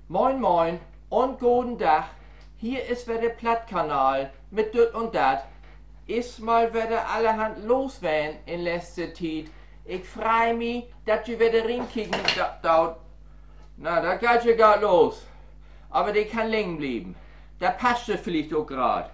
Moin moin und guten Tag. Hier ist wieder der Plattkanal mit Düt und Dat. Ist mal wieder allerhand los werden in letzter Zeit. Ich freu mich, dass ihr wieder reinkicken daut. Na, da geht ja grad los. Aber die kann liegen bleiben. Da passt ja vielleicht auch grad.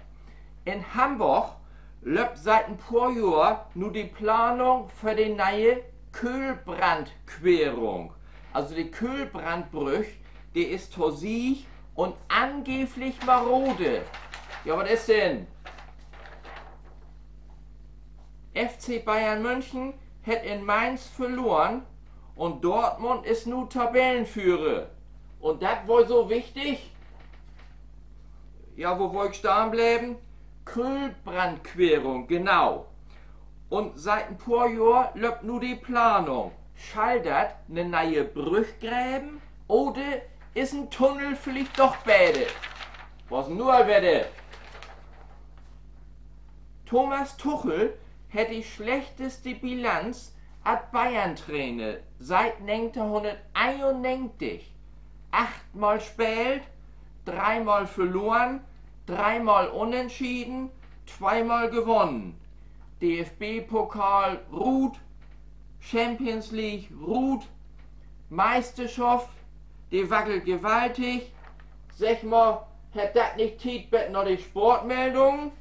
In Hamburg läuft seit ein paar Jahren nur die Planung für die neue Kühlbrandquerung. Also die Kühlbrandbrüch, die ist torsig und angeblich marode. Ja, was ist denn? FC Bayern München hat in Mainz verloren und Dortmund ist nun Tabellenführer. Und das wohl so wichtig? Ja, wo wollt ich stehen bleiben? Kühlbrandquerung, genau. Und seit ein paar Jahren läuft nur die Planung. Schaldert eine neue Brüchgräben oder ist ein Tunnel vielleicht doch beide? Was nur werde? Thomas Tuchel hat die schlechteste Bilanz als Bayern-Trainer seit 1991. 8-mal spielt, 3-mal verloren, 3-mal unentschieden, 2-mal gewonnen. DFB-Pokal Ruth, Champions League Ruth, Meisterschaft, die wackelt gewaltig. Sag mal, hat das nicht Tietbett noch die Sportmeldung?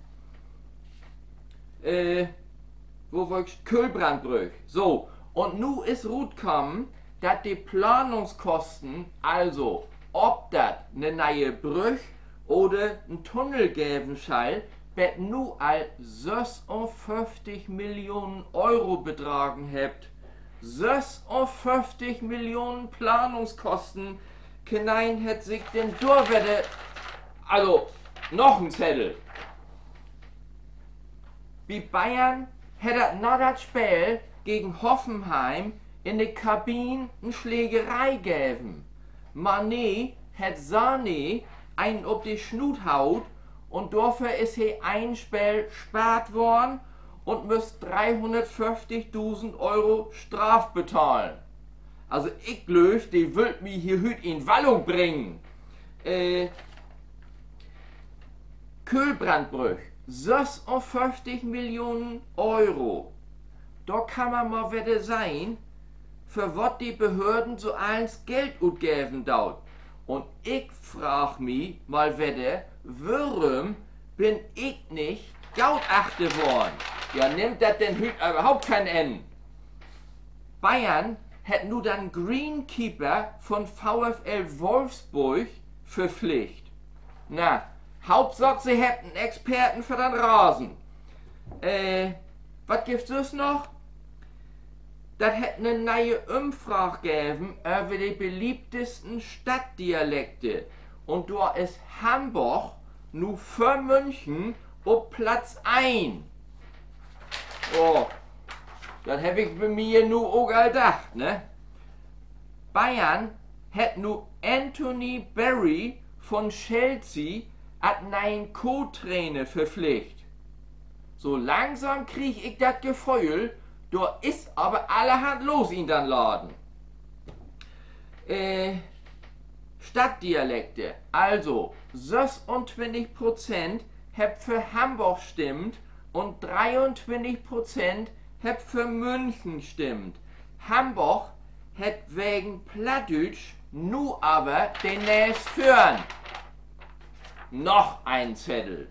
Wo wollt ich? Kühlbrandbrüch. So, und nu ist Ruth kommen, dass die Planungskosten, also ob das eine neue Brüch oder ein Tunnel geben soll, bet nu all 56 Millionen Euro betragen hebt. 56 Millionen Planungskosten. Kein hat sich den Durwette. Also, noch ein Zettel. Wie Bayern hätte nach das Spiel gegen Hoffenheim in der Kabine eine Schlägerei gegeben. Mané hat Sané einen auf die Schnuthaut und dafür ist hier ein Spiel spart worden und müsst 350.000 Euro Straf bezahlen. Also ich glaube, die will mich hier heute in Wallung bringen. Kühlbrandbrüch, 56 Millionen Euro. Da kann man mal wieder sein, für was die Behörden so eins Geld ausgeben dauert. Und ich frag mich mal wieder, warum bin ich nicht Gautachte worden? Ja, nimmt das denn heute überhaupt kein Ende? Bayern hat nur dann Greenkeeper von VfL Wolfsburg verpflichtet. Na, Hauptsache sie hätten einen Experten für den Rasen. Was gibt's das noch? Das hätte eine neue Umfrage gegeben über die beliebtesten Stadtdialekte. Und da ist Hamburg nur für München auf Platz 1. Oh, das habe ich bei mir nur auch gedacht, ne? Bayern hat nur Anthony Barry von Chelsea als neuen Co-Trainer verpflichtet. So langsam krieg ich das Gefühl, da ist aber allerhand los in den Laden. Stadtdialekte. Also 26% hab für Hamburg stimmt und 23% hab für München stimmt. Hamburg hat wegen Plattdeutsch nur aber den nächst führen. Noch ein Zettel.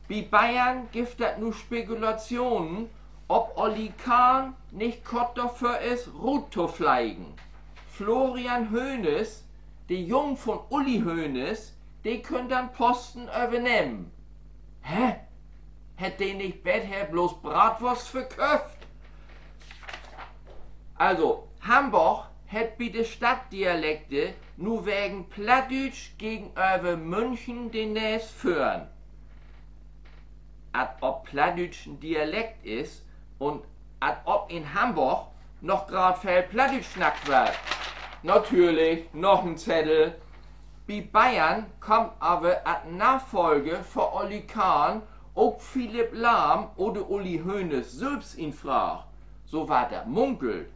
Wie Bayern gibt das nur Spekulationen, ob Olli Kahn nicht Gott dafür ist, Ruth zu fliegen. Florian Hoeneß, die Jung von Uli Hoeneß, die können dann Posten übernehmen. Hä? Hätt den nicht besser bloß Bratwurst verkauft? Also, Hamburg hat bei den Stadtdialekte nur wegen Plattdeutsch gegenüber München den nächst führen. Als ob Plattdeutsch ein Dialekt ist und als ob in Hamburg noch grad viel Plattdeutsch schnackt wird. Natürlich, noch ein Zettel. Bei Bayern kommt aber als Nachfolge für Olli Kahn auch Philipp Lahm oder Uli Hoeneß selbst in Frage. So war der munkelt.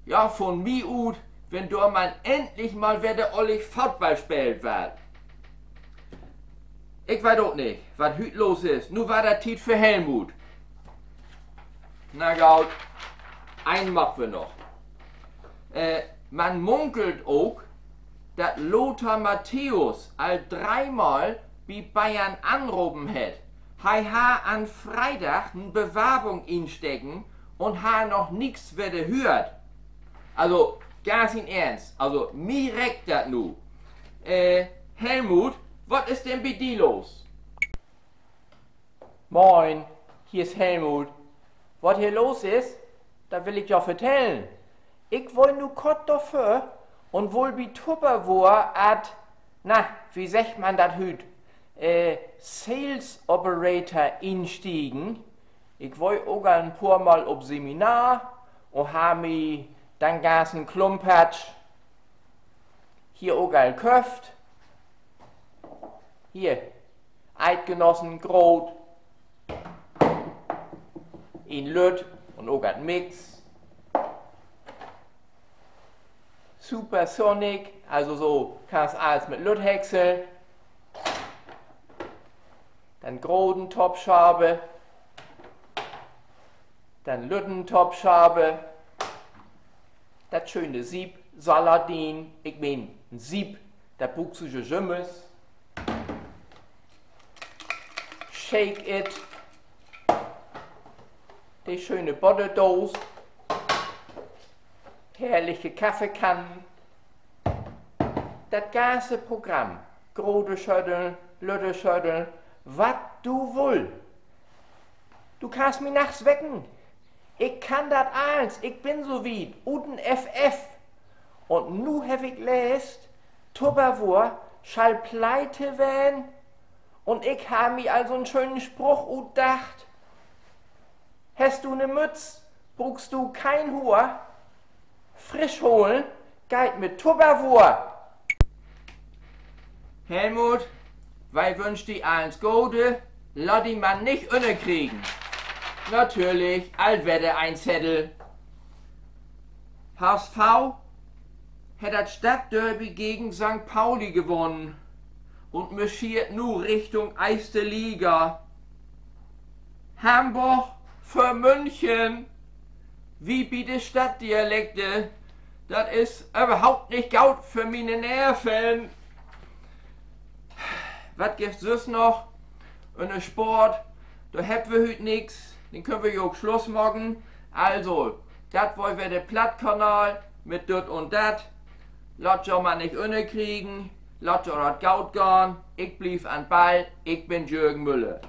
Ja, von mir ut wenn da man endlich mal wieder ollig Football spielt wird. Ich weiß auch nicht, was heute los ist. Nur war der Tiet für Helmut. Na gut, einen machen wir noch. Man munkelt auch, dass Lothar Matthäus all dreimal bei Bayern anrufen hat. Ha an Freitag eine Bewerbung instecken und ha noch nichts wieder hört. Also, ganz in Ernst. Also, mir reckt das nu. Helmut, was ist denn bei dir los? Moin, hier ist Helmut. Was hier los ist, da will ich ja vertellen. Ich woll nu kurz dafür und wohl bei Tupperware wie sagt man das hüt? Sales Operator instiegen. Ich woll auch ein paar Mal auf Seminar und ha mi dann gasen Klumpatsch. Hier auch ein Köft. Hier, Eidgenossen Grot. In Lütt und auch ein Mix. Supersonic, also so kannst alles mit Lütt häckseln. Dann Groden Topschabe. Dann Lütten Topschabe. Das schöne Sieb, Saladin, ich mein ein Sieb, der buchsische Jümmes. Shake it. Die schöne Butterdose. Herrliche Kaffeekannen. Das ganze Programm. Grode schütteln, Lütte schütteln, was du will. Du kannst mich nachts wecken. Ich kann das alles. Ich bin so wie Uten FF. Und nu hab ich lest, Tupperware schall pleite werden. Und ich hab mir also einen schönen Spruch utdacht. Hast du ne Mütz, brauchst du kein Hur. Frisch holen, geht mit Tupperware. Helmut, weil wünscht die eins Gute, lass die man nicht kriegen. Natürlich, allwette ein Zettel. HSV hat das Stadtderby gegen St. Pauli gewonnen und marschiert nu Richtung erste Liga. Hamburg für München. Wie bitte Stadtdialekte? Das ist überhaupt nicht gut für meine Nerven. Was gibt's sonst noch? Und der Sport, da haben wir heute nix. Den können wir ja auch Schluss machen. Also, das wollen wir der Plattkanal mit dort und dat. Lasst ja mal nicht kriegen. Lasst ja das Gaut gehen. Ich blieb an Ball. Ich bin Jürgen Müller.